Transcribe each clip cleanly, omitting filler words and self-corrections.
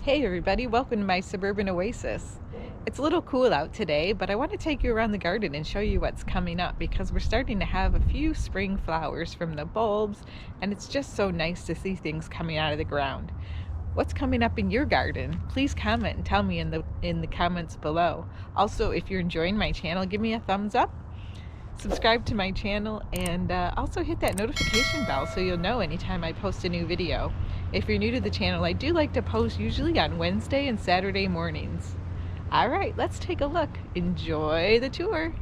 Hey everybody, welcome to my Suburban Oasis. It's a little cool out today, but I want to take you around the garden and show you what's coming up because we're starting to have a few spring flowers from the bulbs, and it's just so nice to see things coming out of the ground. What's coming up in your garden? Please comment and tell me in the comments below. Also, if you're enjoying my channel, give me a thumbs up, subscribe to my channel, and also hit that notification bell so you'll know anytime I post a new video. If you're new to the channel, I do like to post usually on Wednesday and Saturday mornings. Alright, let's take a look. Enjoy the tour.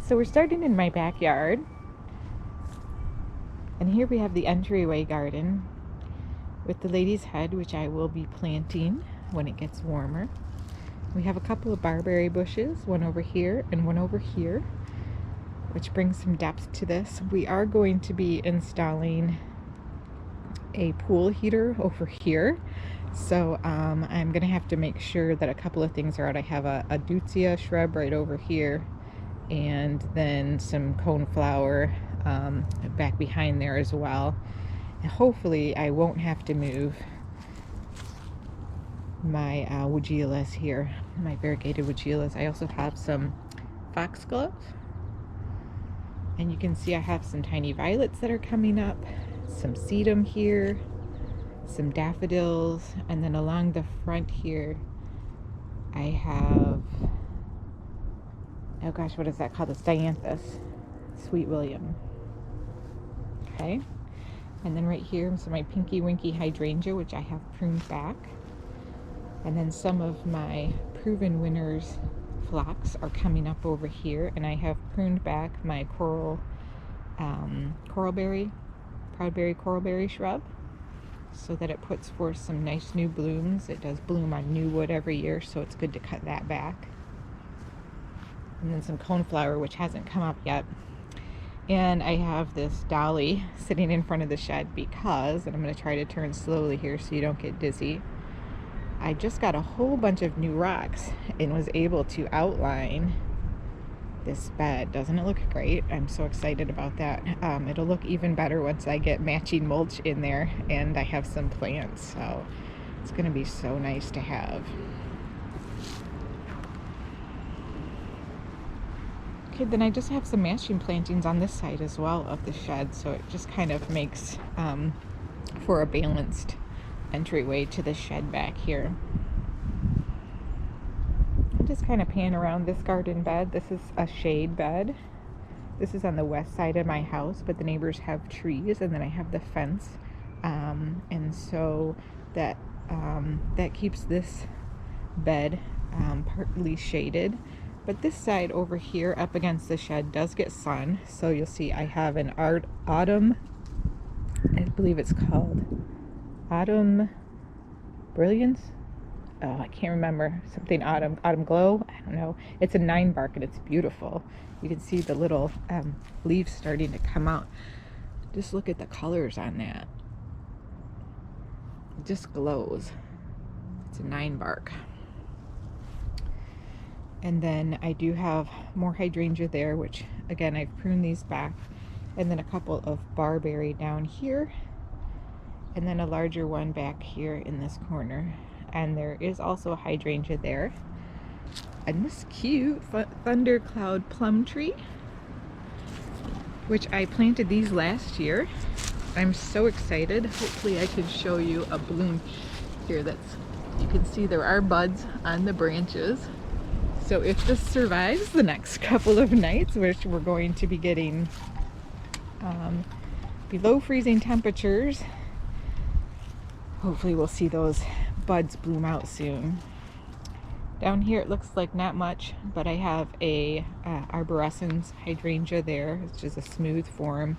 So we're starting in my backyard. And here we have the entryway garden with the lady's head, which I will be planting when it gets warmer. We have a couple of barberry bushes, one over here and one over here, which brings some depth to this. We are going to be installing a pool heater over here, so I'm gonna have to make sure that a couple of things are out. I have a deutzia shrub right over here, and then some coneflower back behind there as well. And hopefully I won't have to move my woodullas here, my variegated woodullas. I also have some foxglove, and you can see I have some tiny violets that are coming up, some sedum here, some daffodils, and then along the front here I have, oh gosh, what is that called? It's dianthus, Sweet William. Okay, and then right here is my pinky winky hydrangea, which I have pruned back, and then some of my proven winners phlox are coming up over here, and I have pruned back my proudberry coralberry shrub so that it puts forth some nice new blooms. It does bloom on new wood every year, so it's good to cut that back. And then some coneflower, which hasn't come up yet. And I have this dolly sitting in front of the shed because, and I'm going to try to turn slowly here so you don't get dizzy, I just got a whole bunch of new rocks and was able to outline this bed. Doesn't it look great? I'm so excited about that. It'll look even better once I get matching mulch in there and I have some plants, so it's going to be so nice to have. Okay, then I just have some matching plantings on this side as well of the shed, so it just kind of makes for a balanced entryway to the shed back here. Just kind of pan around this garden bed. This is a shade bed. This is on the west side of my house, but the neighbors have trees, and then I have the fence, and so that keeps this bed partly shaded. But this side over here up against the shed does get sun, so you'll see I have an autumn, I believe it's called Autumn Brilliance. Oh, I can't remember, something autumn glow, I don't know. It's a 9 bark and it's beautiful. You can see the little leaves starting to come out. Just look at the colors on that. It just glows. It's a 9 bark. And then I do have more hydrangea there, which again I've pruned these back, and then a couple of barberry down here, and then a larger one back here in this corner. And there is also a hydrangea there, and this cute thundercloud plum tree, which I planted these last year. I'm so excited. Hopefully I can show you a bloom here. You can see there are buds on the branches. So if this survives the next couple of nights, which we're going to be getting below freezing temperatures, hopefully we'll see those buds bloom out soon. Down here it looks like not much, but I have a Arborescens Hydrangea there, which is a smooth form,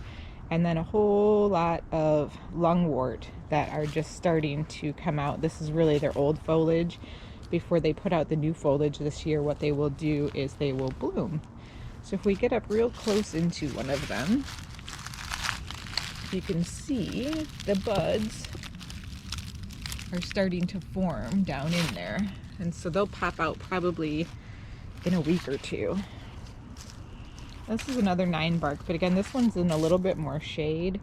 and then a whole lot of lungwort that are just starting to come out. This is really their old foliage. Before they put out the new foliage this year, what they will do is they will bloom. So if we get up real close into one of them, you can see the buds are starting to form down in there, and so they'll pop out probably in a week or two. This is another 9 bark, but again this one's in a little bit more shade,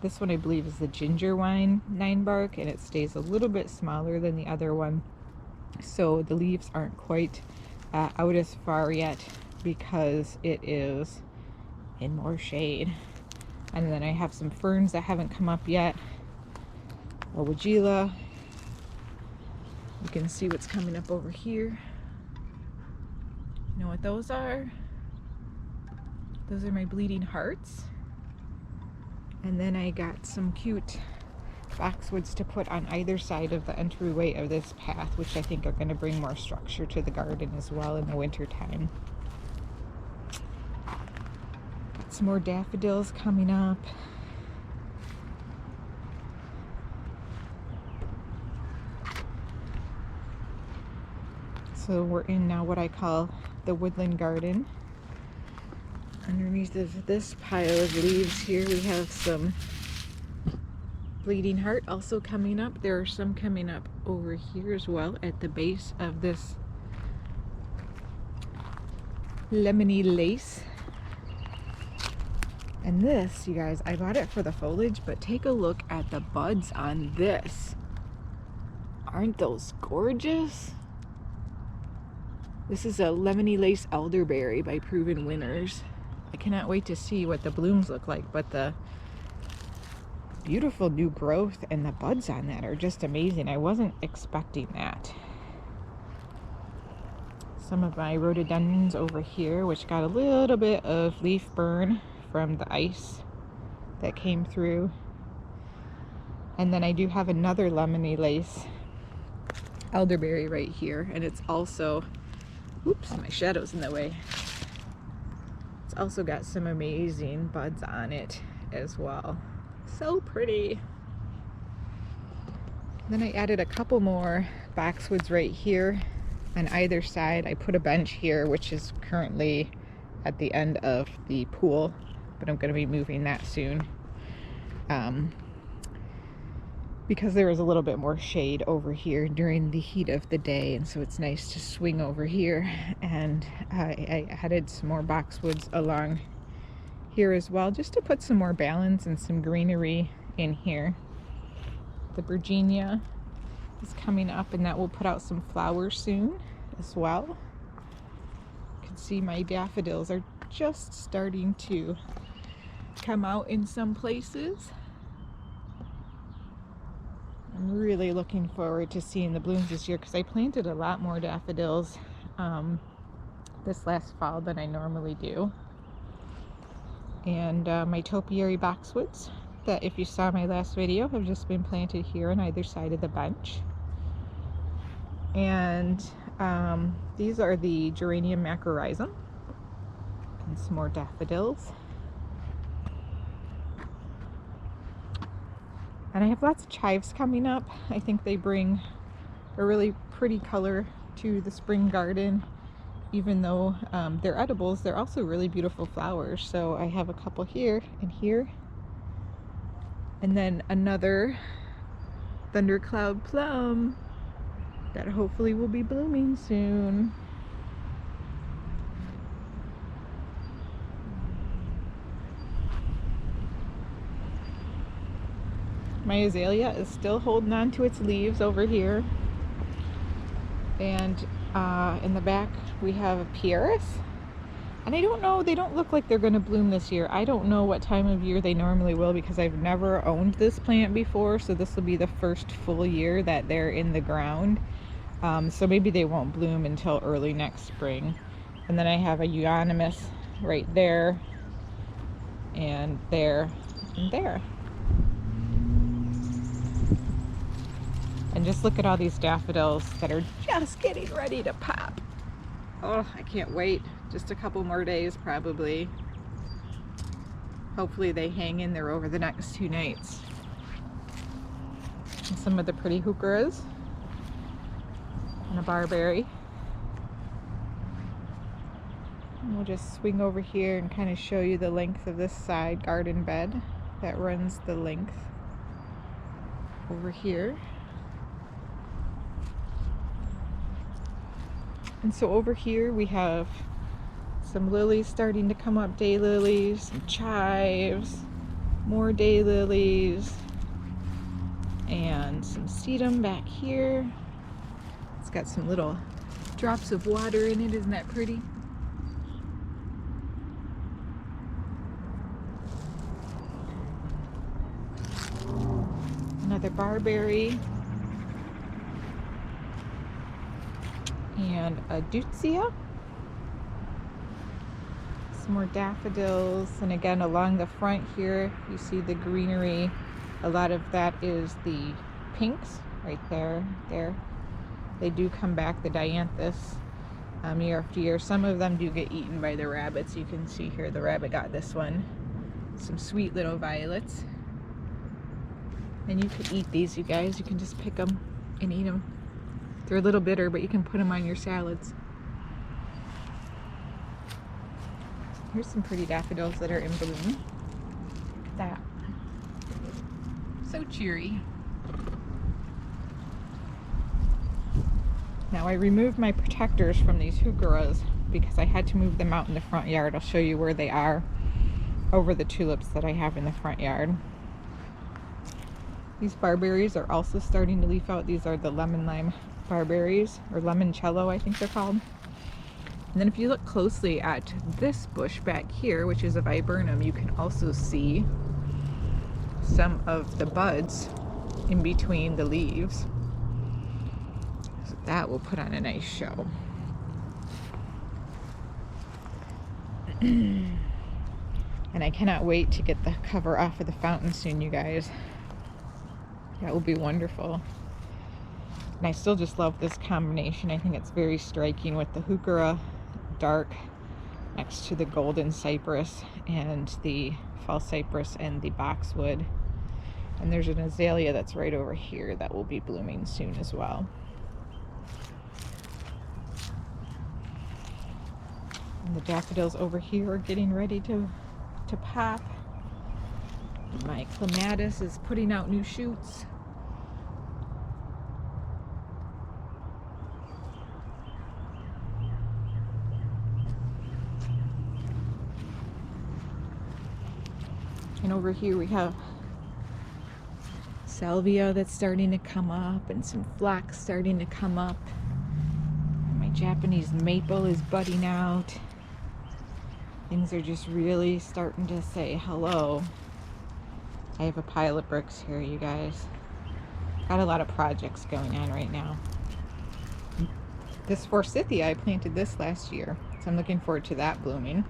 This one I believe is the ginger wine 9-bark, and it stays a little bit smaller than the other one. So the leaves aren't quite out as far yet because it is in more shade. And then I have some ferns that haven't come up yet. A Wagila. You can see what's coming up over here. You know what those are? Those are my bleeding hearts. And then I got some cute boxwoods to put on either side of the entryway of this path, which I think are going to bring more structure to the garden as well in the winter time. Got some more daffodils coming up. So we're in now what I call the Woodland Garden. Underneath of this pile of leaves here we have some bleeding heart also coming up. There are some coming up over here as well at the base of this lemony lace. And this, you guys, I bought it for the foliage, but take a look at the buds on this. Aren't those gorgeous? This is a lemony lace elderberry by Proven Winners. I cannot wait to see what the blooms look like, but the beautiful new growth and the buds on that are just amazing. I wasn't expecting that. Some of my rhododendrons over here, which got a little bit of leaf burn from the ice that came through. And then I do have another lemony lace elderberry right here, and it's also, oops, my shadow's in the way. It's also got some amazing buds on it as well. So pretty. Then I added a couple more boxwoods right here on either side. I put a bench here, which is currently at the end of the pool, but I'm going to be moving that soon. Because there was a little bit more shade over here during the heat of the day, and so it's nice to swing over here. And I added some more boxwoods along here as well, just to put some more balance and some greenery in here. The Virginia is coming up, and that will put out some flowers soon as well. You can see my daffodils are just starting to come out in some places. I'm really looking forward to seeing the blooms this year because I planted a lot more daffodils this last fall than I normally do. And my topiary boxwoods that, if you saw my last video, have just been planted here on either side of the bench. And these are the geranium macrorrhizum and some more daffodils. And I have lots of chives coming up. I think they bring a really pretty color to the spring garden. Even though they're edibles, they're also really beautiful flowers. So I have a couple here and here. And then another thundercloud plum that hopefully will be blooming soon. My azalea is still holding on to its leaves over here. And in the back we have a pieris. And I don't know, they don't look like they're going to bloom this year. I don't know what time of year they normally will because I've never owned this plant before. So this will be the first full year that they're in the ground. So maybe they won't bloom until early next spring. And then I have a euonymus right there and there and there. And just look at all these daffodils that are just getting ready to pop. Oh, I can't wait. Just a couple more days probably. Hopefully they hang in there over the next 2 nights. And some of the pretty heucheras. And a barberry. And we'll just swing over here and kind of show you the length of this side garden bed that runs the length over here. And so over here we have some lilies starting to come up, daylilies, some chives, More daylilies and some sedum back here. It's got some little drops of water in it. Isn't that pretty? Another barberry and a deutzia. Some more daffodils, and again along the front here you see the greenery. A lot of that is the pinks right there. They do come back, the dianthus, year after year. Some of them do get eaten by the rabbits. You can see here the rabbit got this one. Some sweet little violets, and you could eat these, you guys. You can just pick them and eat them. They're a little bitter, but you can put them on your salads. Here's some pretty daffodils that are in bloom. Look at that. So cheery. Now I removed my protectors from these heucheras because I had to move them out in the front yard. I'll show you where they are over the tulips that I have in the front yard. These barberries are also starting to leaf out. These are the lemon lime barberries, or limoncello I think they're called. And then if you look closely at this bush back here, which is a viburnum, you can also see some of the buds in between the leaves. So that will put on a nice show. And I cannot wait to get the cover off of the fountain soon, you guys. That will be wonderful. And I still just love this combination. I think it's very striking with the heuchera dark next to the golden cypress and the false cypress and the boxwood. And there's an azalea that's right over here that will be blooming soon as well. And the daffodils over here are getting ready to pop. My clematis is putting out new shoots. And over here we have salvia that's starting to come up, and some phlox starting to come up. And my Japanese maple is budding out. Things are just really starting to say hello. I have a pile of bricks here, you guys. Got a lot of projects going on right now. This forsythia, I planted this last year, so I'm looking forward to that blooming.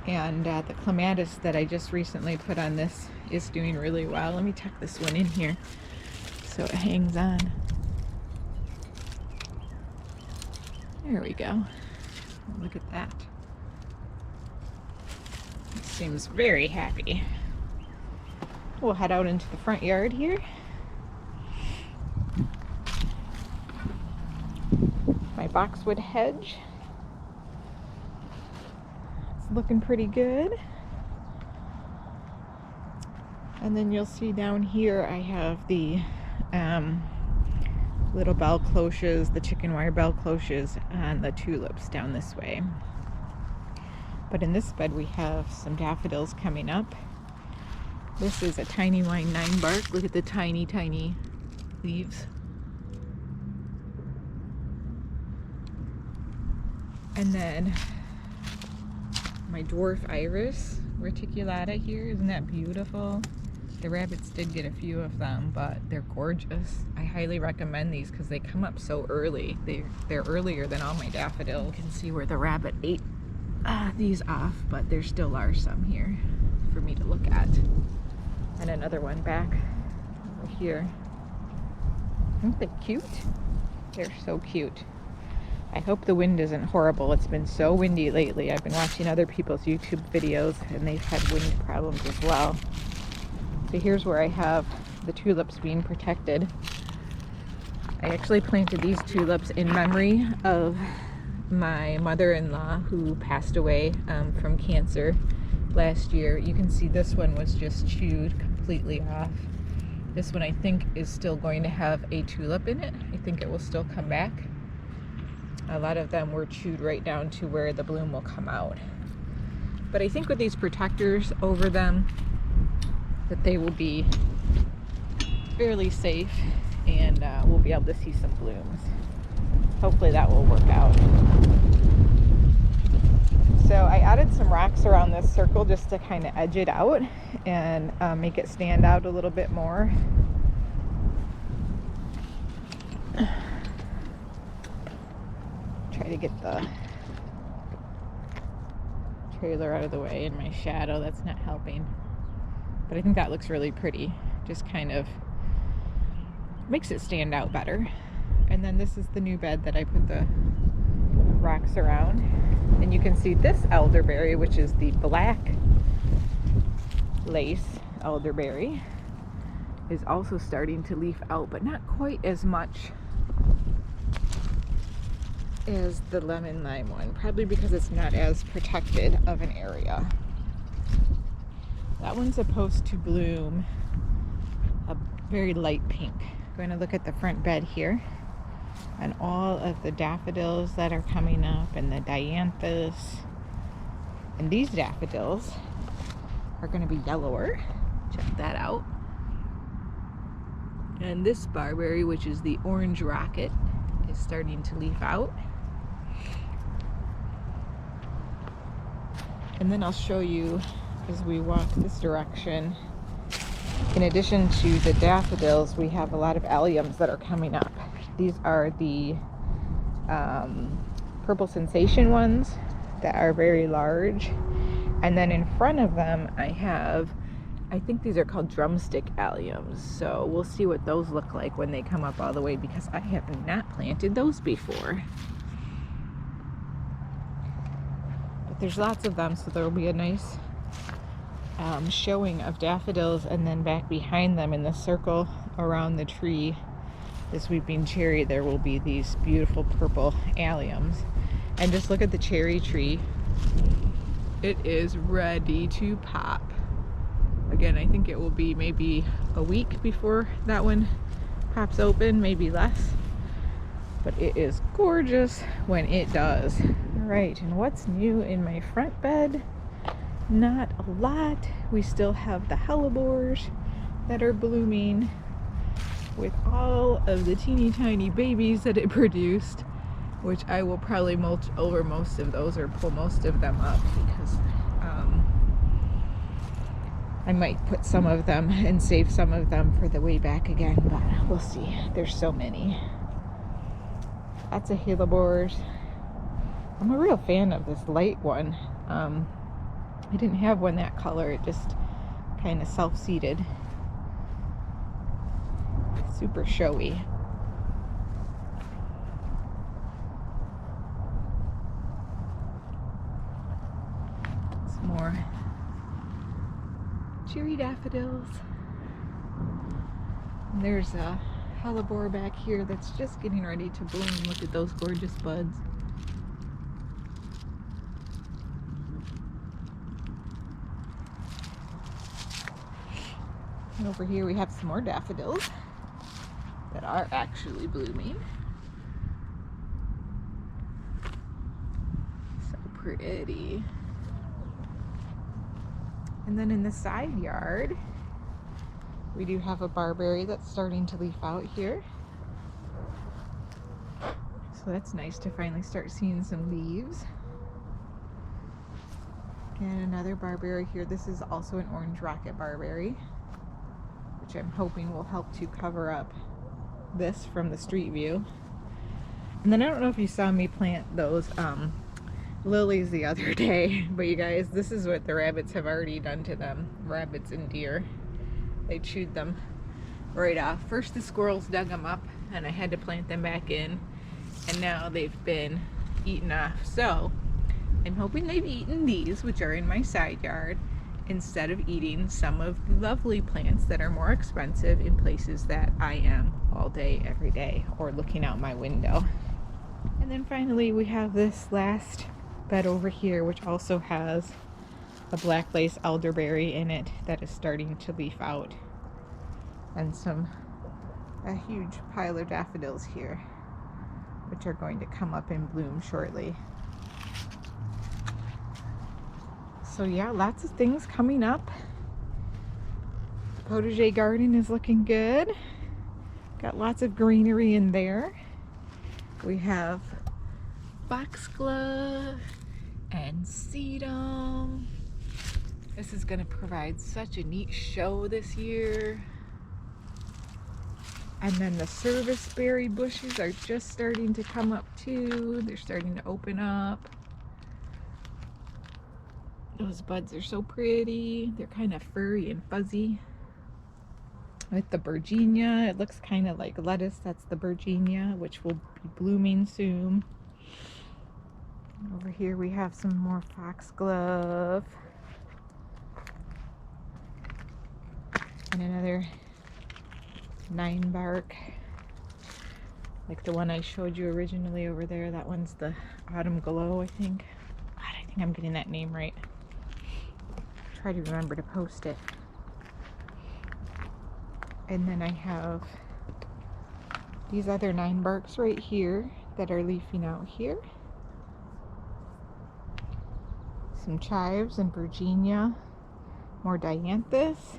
And the clematis that I just recently put on this is doing really well. Let me tuck this one in here so it hangs on. There we go. Look at that. It seems very happy. We'll head out into the front yard here. My boxwood hedge. Looking pretty good. And then you'll see down here I have the little bell cloches, the chicken wire bell cloches, and the tulips down this way. But in this bed we have some daffodils coming up. This is a tiny wine 9 bark. Look at the tiny leaves. And then my dwarf iris, Reticulata here. Isn't that beautiful? The rabbits did get a few of them, but they're gorgeous. I highly recommend these because they come up so early. They're earlier than all my daffodils. You can see where the rabbit ate these off, but there still are some here for me to look at. And another one back over here. Aren't they cute? They're so cute. I hope the wind isn't horrible. It's been so windy lately. I've been watching other people's YouTube videos and they've had wind problems as well. So here's where I have the tulips being protected. I actually planted these tulips in memory of my mother-in-law who passed away from cancer last year. You can see this one was just chewed completely off. This one I think is still going to have a tulip in it. I think it will still come back. A lot of them were chewed right down to where the bloom will come out. But I think with these protectors over them that they will be fairly safe, and we'll be able to see some blooms. Hopefully that will work out. So I added some rocks around this circle just to kind of edge it out and make it stand out a little bit more. Try to get the trailer out of the way in my shadow. That's not helping. But I think that looks really pretty. Just kind of makes it stand out better. And then this is the new bed that I put the rocks around. And you can see this elderberry, which is the black lace elderberry, is also starting to leaf out, but not quite as much as the lemon lime one, probably because it's not as protected of an area. That one's supposed to bloom a very light pink. I'm going to look at the front bed here and all of the daffodils that are coming up and the dianthus. And these daffodils are going to be yellower. Check that out. And this barberry, which is the orange rocket, is starting to leaf out. And then I'll show you as we walk this direction. In addition to the daffodils, we have a lot of alliums that are coming up. These are the purple sensation ones that are very large. And then in front of them, I think these are called drumstick alliums. So we'll see what those look like when they come up all the way, because I have not planted those before. But there's lots of them, so there will be a nice showing of daffodils. And then back behind them in the circle around the tree, this weeping cherry, there will be these beautiful purple alliums. And just look at the cherry tree. It is ready to pop. Again, I think it will be maybe a week before that one pops open, maybe less. But it is gorgeous when it does. All right, and what's new in my front bed? Not a lot. We still have the hellebores that are blooming with all of the teeny tiny babies that it produced, which I will probably mulch over most of those or pull most of them up, because I might put some of them and save some of them for the way back again, but we'll see. There's so many. Lots of hellebores. I'm a real fan of this light one. I didn't have one that color. It just kind of self-seeded. Super showy. Some more cherry daffodils. And there's a hellebore back here that's just getting ready to bloom. Look at those gorgeous buds. And over here we have some more daffodils that are actually blooming. So pretty. And then in the side yard, we do have a barberry that's starting to leaf out here. So that's nice to finally start seeing some leaves. And another barberry here. This is also an orange rocket barberry, which I'm hoping will help to cover up this from the street view. And then I don't know if you saw me plant those lilies the other day, but you guys, this is what the rabbits have already done to them. Rabbits and deer. They chewed them right off. First the squirrels dug them up and I had to plant them back in, and now they've been eaten off. So I'm hoping they've eaten these, which are in my side yard, instead of eating some of the lovely plants that are more expensive in places that I am all day, every day, or looking out my window. And then finally we have this last bed over here, which also has a black lace elderberry in it that is starting to leaf out, and a huge pile of daffodils here, which are going to come up and bloom shortly. So yeah, lots of things coming up. Potager garden is looking good. Got lots of greenery in there. We have foxglove and sedum. This is going to provide such a neat show this year. And then the serviceberry bushes are just starting to come up too. They're starting to open up. Those buds are so pretty. They're kind of furry and fuzzy. With the Virginia, it looks kind of like lettuce. That's the Virginia, which will be blooming soon. Over here we have some more foxglove. And another 9-bark. Like the one I showed you originally over there. That one's the Autumn Glow, I think. God, I think I'm getting that name right. Try to remember to post it. And then I have these other 9-barks right here that are leafing out here. Some chives and Virginia. More dianthus.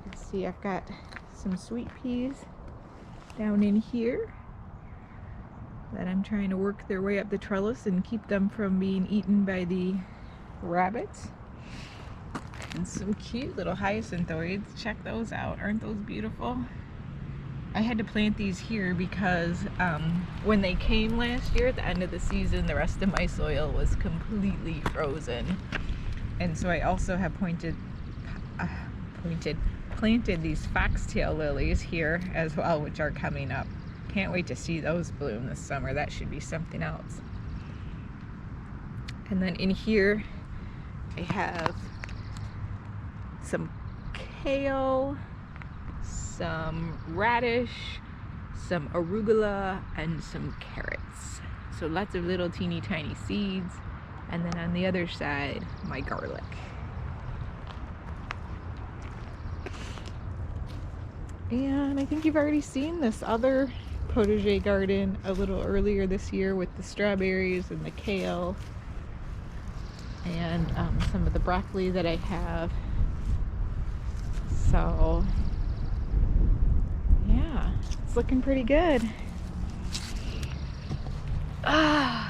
Let's see, I've got some sweet peas down in here that I'm trying to work their way up the trellis and keep them from being eaten by the rabbits. And some cute little hyacinthioids. Check those out. Aren't those beautiful? I had to plant these here because when they came last year at the end of the season, the rest of my soil was completely frozen. And so I also have planted these foxtail lilies here as well, which are coming up. Can't wait to see those bloom this summer. That should be something else. And then in here I have some kale, some radish, some arugula, and some carrots. So lots of little teeny tiny seeds. And then on the other side, my garlic. And I think you've already seen this other potager garden a little earlier this year with the strawberries and the kale and some of the broccoli that I have. So yeah, it's looking pretty good. All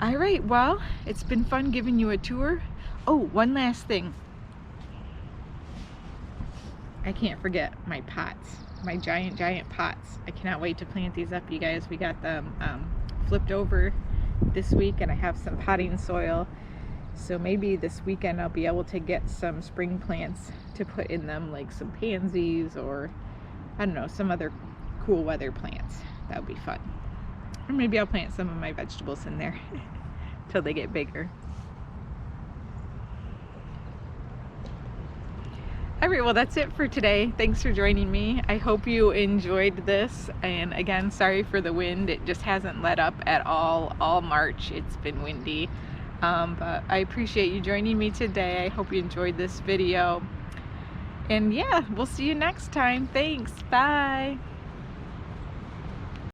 right, well, it's been fun giving you a tour. Oh, one last thing. I can't forget my pots, my giant pots. I cannot wait to plant these up, you guys. We got them flipped over this week, and I have some potting soil. So maybe this weekend I'll be able to get some spring plants to put in them, like some pansies or, I don't know, some other cool weather plants. That would be fun. Or maybe I'll plant some of my vegetables in there till they get bigger. All right, well, that's it for today. Thanks for joining me. I hope you enjoyed this. And again, sorry for the wind. It just hasn't let up at all March. It's been windy. But I appreciate you joining me today. I hope you enjoyed this video. And yeah, we'll see you next time. Thanks. Bye.